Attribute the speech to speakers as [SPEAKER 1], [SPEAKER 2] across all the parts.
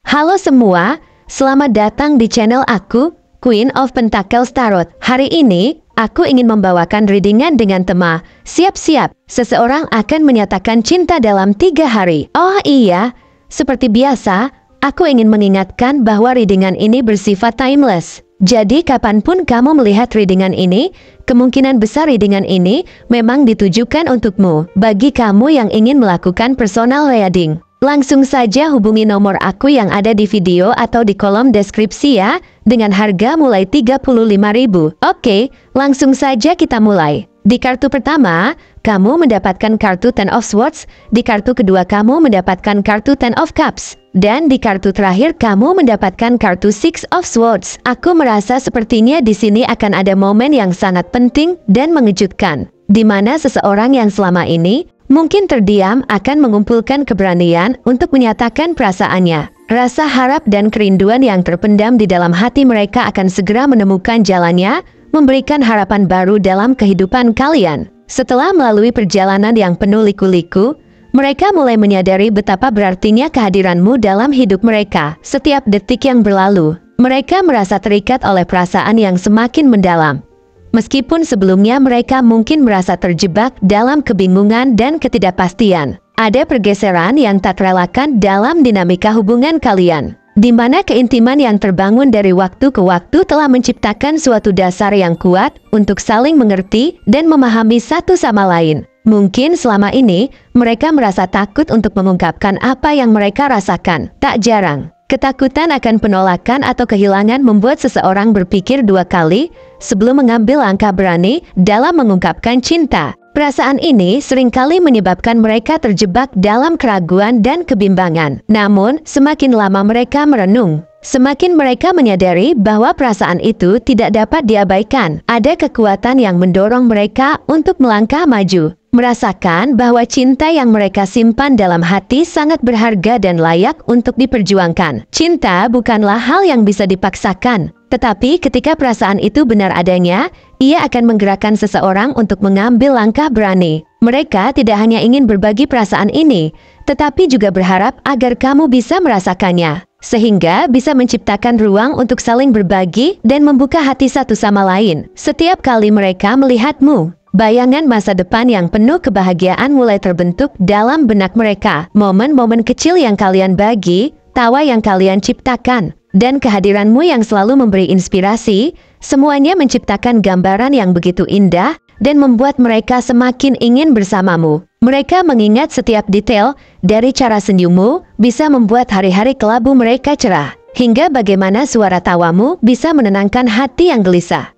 [SPEAKER 1] Halo semua, selamat datang di channel aku, Queen of Pentacles Tarot. Hari ini, aku ingin membawakan readingan dengan tema, siap-siap, seseorang akan menyatakan cinta dalam 3 hari. Oh iya, seperti biasa, aku ingin mengingatkan bahwa readingan ini bersifat timeless. Jadi kapanpun kamu melihat readingan ini, kemungkinan besar readingan ini memang ditujukan untukmu. Bagi kamu yang ingin melakukan personal reading, langsung saja hubungi nomor aku yang ada di video atau di kolom deskripsi ya, dengan harga mulai 35.000. Oke, langsung saja kita mulai. Di kartu pertama, kamu mendapatkan kartu Ten of Swords, di kartu kedua kamu mendapatkan kartu Ten of Cups, dan di kartu terakhir kamu mendapatkan kartu Six of Swords. Aku merasa sepertinya di sini akan ada momen yang sangat penting dan mengejutkan, di mana seseorang yang selama ini mungkin terdiam akan mengumpulkan keberanian untuk menyatakan perasaannya. Rasa harap dan kerinduan yang terpendam di dalam hati mereka akan segera menemukan jalannya, memberikan harapan baru dalam kehidupan kalian. Setelah melalui perjalanan yang penuh liku-liku, mereka mulai menyadari betapa berartinya kehadiranmu dalam hidup mereka. Setiap detik yang berlalu, mereka merasa terikat oleh perasaan yang semakin mendalam. Meskipun sebelumnya mereka mungkin merasa terjebak dalam kebingungan dan ketidakpastian, ada pergeseran yang tak terelakkan dalam dinamika hubungan kalian, di mana keintiman yang terbangun dari waktu ke waktu telah menciptakan suatu dasar yang kuat untuk saling mengerti dan memahami satu sama lain. Mungkin selama ini, mereka merasa takut untuk mengungkapkan apa yang mereka rasakan. Tak jarang, ketakutan akan penolakan atau kehilangan membuat seseorang berpikir 2 kali sebelum mengambil langkah berani dalam mengungkapkan cinta. Perasaan ini seringkali menyebabkan mereka terjebak dalam keraguan dan kebimbangan. Namun, semakin lama mereka merenung, semakin mereka menyadari bahwa perasaan itu tidak dapat diabaikan. Ada kekuatan yang mendorong mereka untuk melangkah maju, merasakan bahwa cinta yang mereka simpan dalam hati sangat berharga dan layak untuk diperjuangkan. Cinta bukanlah hal yang bisa dipaksakan, tetapi ketika perasaan itu benar adanya, ia akan menggerakkan seseorang untuk mengambil langkah berani. Mereka tidak hanya ingin berbagi perasaan ini, tetapi juga berharap agar kamu bisa merasakannya, sehingga bisa menciptakan ruang untuk saling berbagi dan membuka hati satu sama lain. Setiap kali mereka melihatmu, bayangan masa depan yang penuh kebahagiaan mulai terbentuk dalam benak mereka. Momen-momen kecil yang kalian bagi, tawa yang kalian ciptakan, dan kehadiranmu yang selalu memberi inspirasi, semuanya menciptakan gambaran yang begitu indah dan membuat mereka semakin ingin bersamamu. Mereka mengingat setiap detail, dari cara senyummu bisa membuat hari-hari kelabu mereka cerah, hingga bagaimana suara tawamu bisa menenangkan hati yang gelisah.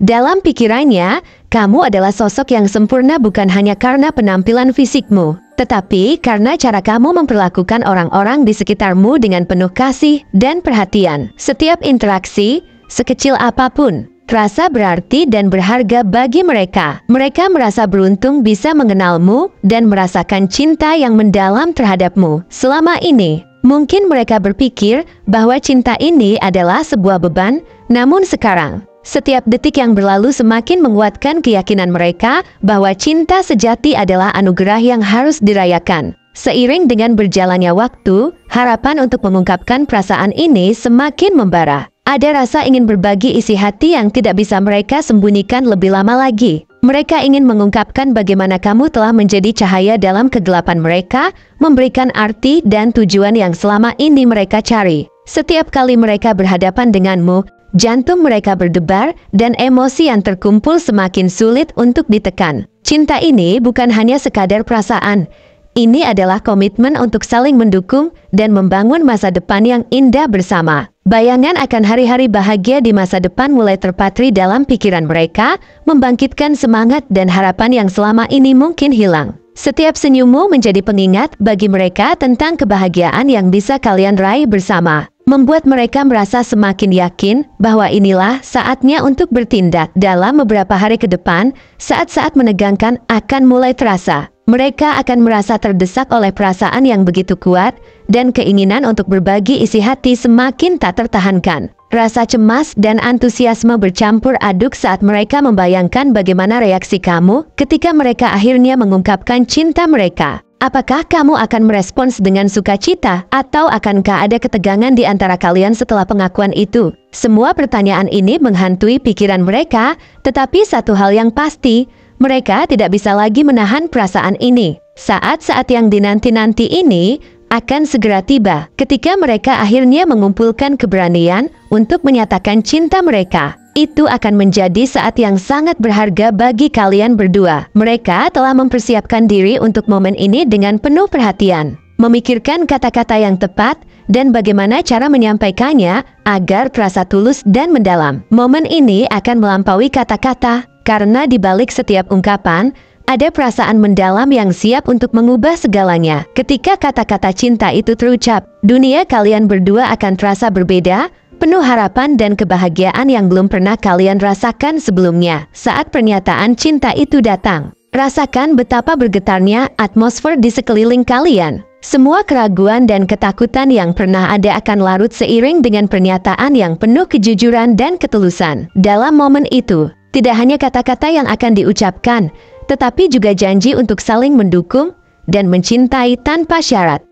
[SPEAKER 1] Dalam pikirannya, kamu adalah sosok yang sempurna bukan hanya karena penampilan fisikmu, tetapi karena cara kamu memperlakukan orang-orang di sekitarmu dengan penuh kasih dan perhatian. Setiap interaksi, sekecil apapun, terasa berarti dan berharga bagi mereka. Mereka merasa beruntung bisa mengenalmu dan merasakan cinta yang mendalam terhadapmu. Selama ini, mungkin mereka berpikir bahwa cinta ini adalah sebuah beban, namun sekarang, setiap detik yang berlalu semakin menguatkan keyakinan mereka bahwa cinta sejati adalah anugerah yang harus dirayakan. Seiring dengan berjalannya waktu, harapan untuk mengungkapkan perasaan ini semakin membara. Ada rasa ingin berbagi isi hati yang tidak bisa mereka sembunyikan lebih lama lagi. Mereka ingin mengungkapkan bagaimana kamu telah menjadi cahaya dalam kegelapan mereka, memberikan arti dan tujuan yang selama ini mereka cari. Setiap kali mereka berhadapan denganmu, jantung mereka berdebar dan emosi yang terkumpul semakin sulit untuk ditekan. Cinta ini bukan hanya sekadar perasaan. Ini adalah komitmen untuk saling mendukung dan membangun masa depan yang indah bersama. Bayangan akan hari-hari bahagia di masa depan mulai terpatri dalam pikiran mereka, membangkitkan semangat dan harapan yang selama ini mungkin hilang. Setiap senyummu menjadi pengingat bagi mereka tentang kebahagiaan yang bisa kalian raih bersama, membuat mereka merasa semakin yakin bahwa inilah saatnya untuk bertindak. Dalam beberapa hari ke depan, saat-saat menegangkan akan mulai terasa. Mereka akan merasa terdesak oleh perasaan yang begitu kuat, dan keinginan untuk berbagi isi hati semakin tak tertahankan. Rasa cemas dan antusiasme bercampur aduk saat mereka membayangkan bagaimana reaksi kamu ketika mereka akhirnya mengungkapkan cinta mereka. Apakah kamu akan merespons dengan sukacita atau akankah ada ketegangan di antara kalian setelah pengakuan itu? Semua pertanyaan ini menghantui pikiran mereka, tetapi satu hal yang pasti, mereka tidak bisa lagi menahan perasaan ini. Saat-saat yang dinanti-nanti ini akan segera tiba ketika mereka akhirnya mengumpulkan keberanian untuk menyatakan cinta mereka. Itu akan menjadi saat yang sangat berharga bagi kalian berdua. Mereka telah mempersiapkan diri untuk momen ini dengan penuh perhatian, memikirkan kata-kata yang tepat dan bagaimana cara menyampaikannya agar terasa tulus dan mendalam. Momen ini akan melampaui kata-kata, karena di balik setiap ungkapan ada perasaan mendalam yang siap untuk mengubah segalanya. Ketika kata-kata cinta itu terucap, dunia kalian berdua akan terasa berbeda, penuh harapan dan kebahagiaan yang belum pernah kalian rasakan sebelumnya. Saat pernyataan cinta itu datang, rasakan betapa bergetarnya atmosfer di sekeliling kalian. Semua keraguan dan ketakutan yang pernah ada akan larut seiring dengan pernyataan yang penuh kejujuran dan ketulusan. Dalam momen itu, tidak hanya kata-kata yang akan diucapkan, tetapi juga janji untuk saling mendukung dan mencintai tanpa syarat.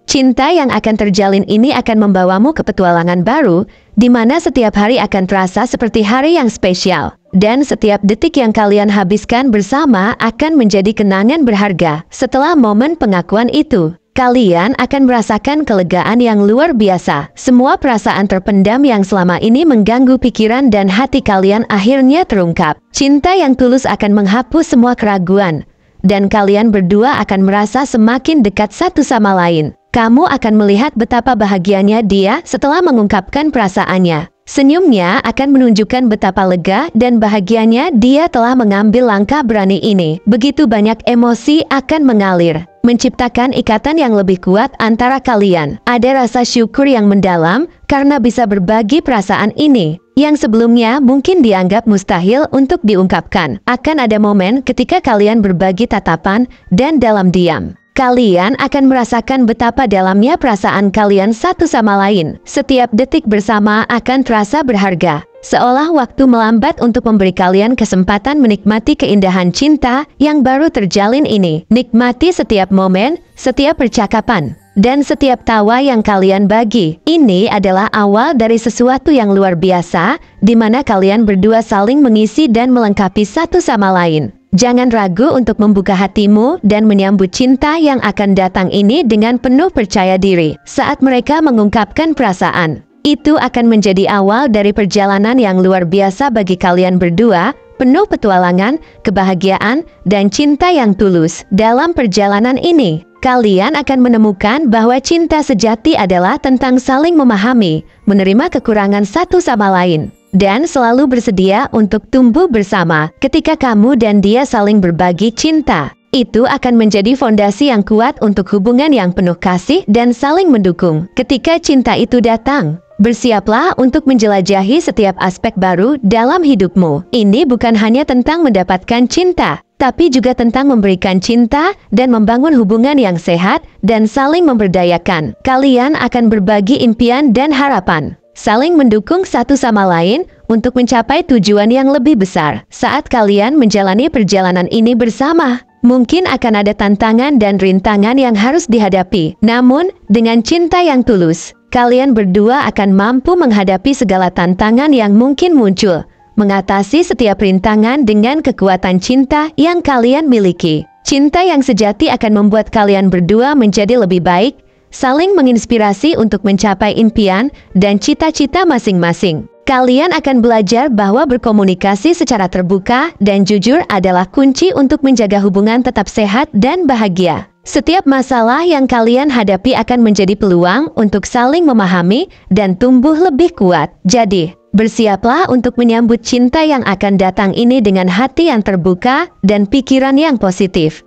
[SPEAKER 1] Cinta yang akan terjalin ini akan membawamu ke petualangan baru, di mana setiap hari akan terasa seperti hari yang spesial. Dan setiap detik yang kalian habiskan bersama akan menjadi kenangan berharga. Setelah momen pengakuan itu, kalian akan merasakan kelegaan yang luar biasa. Semua perasaan terpendam yang selama ini mengganggu pikiran dan hati kalian akhirnya terungkap. Cinta yang tulus akan menghapus semua keraguan, dan kalian berdua akan merasa semakin dekat satu sama lain. Kamu akan melihat betapa bahagianya dia setelah mengungkapkan perasaannya. Senyumnya akan menunjukkan betapa lega dan bahagianya dia telah mengambil langkah berani ini. Begitu banyak emosi akan mengalir, menciptakan ikatan yang lebih kuat antara kalian. Ada rasa syukur yang mendalam karena bisa berbagi perasaan ini, yang sebelumnya mungkin dianggap mustahil untuk diungkapkan. Akan ada momen ketika kalian berbagi tatapan dan dalam diam, kalian akan merasakan betapa dalamnya perasaan kalian satu sama lain. Setiap detik bersama akan terasa berharga, seolah waktu melambat untuk memberi kalian kesempatan menikmati keindahan cinta yang baru terjalin ini. Nikmati setiap momen, setiap percakapan, dan setiap tawa yang kalian bagi. Ini adalah awal dari sesuatu yang luar biasa, di mana kalian berdua saling mengisi dan melengkapi satu sama lain. Jangan ragu untuk membuka hatimu dan menyambut cinta yang akan datang ini dengan penuh percaya diri. Saat mereka mengungkapkan perasaan, itu akan menjadi awal dari perjalanan yang luar biasa bagi kalian berdua, penuh petualangan, kebahagiaan, dan cinta yang tulus. Dalam perjalanan ini, kalian akan menemukan bahwa cinta sejati adalah tentang saling memahami, menerima kekurangan satu sama lain, dan selalu bersedia untuk tumbuh bersama. Ketika kamu dan dia saling berbagi cinta, itu akan menjadi fondasi yang kuat untuk hubungan yang penuh kasih dan saling mendukung. Ketika cinta itu datang, bersiaplah untuk menjelajahi setiap aspek baru dalam hidupmu. Ini bukan hanya tentang mendapatkan cinta, tapi juga tentang memberikan cinta dan membangun hubungan yang sehat dan saling memberdayakan. Kalian akan berbagi impian dan harapan, saling mendukung satu sama lain untuk mencapai tujuan yang lebih besar. Saat kalian menjalani perjalanan ini bersama, mungkin akan ada tantangan dan rintangan yang harus dihadapi. Namun, dengan cinta yang tulus, kalian berdua akan mampu menghadapi segala tantangan yang mungkin muncul, mengatasi setiap rintangan dengan kekuatan cinta yang kalian miliki. Cinta yang sejati akan membuat kalian berdua menjadi lebih baik, saling menginspirasi untuk mencapai impian dan cita-cita masing-masing. Kalian akan belajar bahwa berkomunikasi secara terbuka dan jujur adalah kunci untuk menjaga hubungan tetap sehat dan bahagia. Setiap masalah yang kalian hadapi akan menjadi peluang untuk saling memahami dan tumbuh lebih kuat. Jadi, bersiaplah untuk menyambut cinta yang akan datang ini dengan hati yang terbuka dan pikiran yang positif.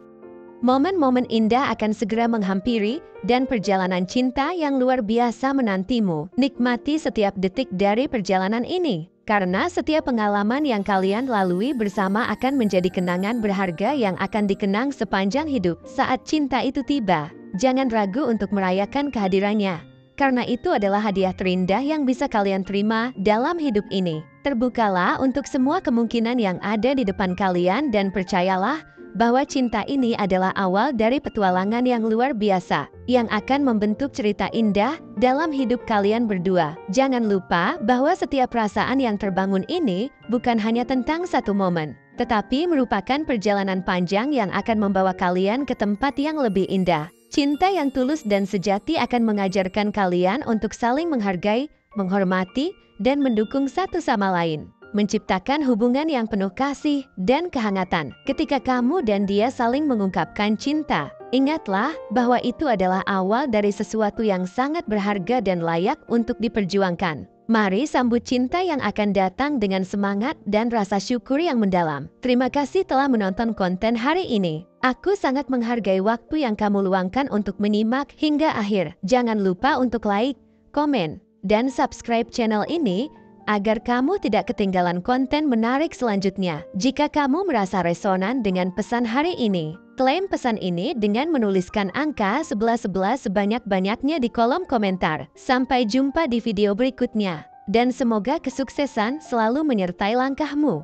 [SPEAKER 1] Momen-momen indah akan segera menghampiri dan perjalanan cinta yang luar biasa menantimu. Nikmati setiap detik dari perjalanan ini, karena setiap pengalaman yang kalian lalui bersama akan menjadi kenangan berharga yang akan dikenang sepanjang hidup. Saat cinta itu tiba, jangan ragu untuk merayakan kehadirannya, karena itu adalah hadiah terindah yang bisa kalian terima dalam hidup ini. Terbukalah untuk semua kemungkinan yang ada di depan kalian dan percayalah bahwa cinta ini adalah awal dari petualangan yang luar biasa, yang akan membentuk cerita indah dalam hidup kalian berdua. Jangan lupa bahwa setiap perasaan yang terbangun ini bukan hanya tentang satu momen, tetapi merupakan perjalanan panjang yang akan membawa kalian ke tempat yang lebih indah. Cinta yang tulus dan sejati akan mengajarkan kalian untuk saling menghargai, menghormati, dan mendukung satu sama lain, menciptakan hubungan yang penuh kasih dan kehangatan. Ketika kamu dan dia saling mengungkapkan cinta, ingatlah bahwa itu adalah awal dari sesuatu yang sangat berharga dan layak untuk diperjuangkan. Mari sambut cinta yang akan datang dengan semangat dan rasa syukur yang mendalam. Terima kasih telah menonton konten hari ini. Aku sangat menghargai waktu yang kamu luangkan untuk menyimak hingga akhir. Jangan lupa untuk like, komen, dan subscribe channel ini agar kamu tidak ketinggalan konten menarik selanjutnya. Jika kamu merasa resonan dengan pesan hari ini, klaim pesan ini dengan menuliskan angka 1111 sebanyak-banyaknya di kolom komentar. Sampai jumpa di video berikutnya, dan semoga kesuksesan selalu menyertai langkahmu.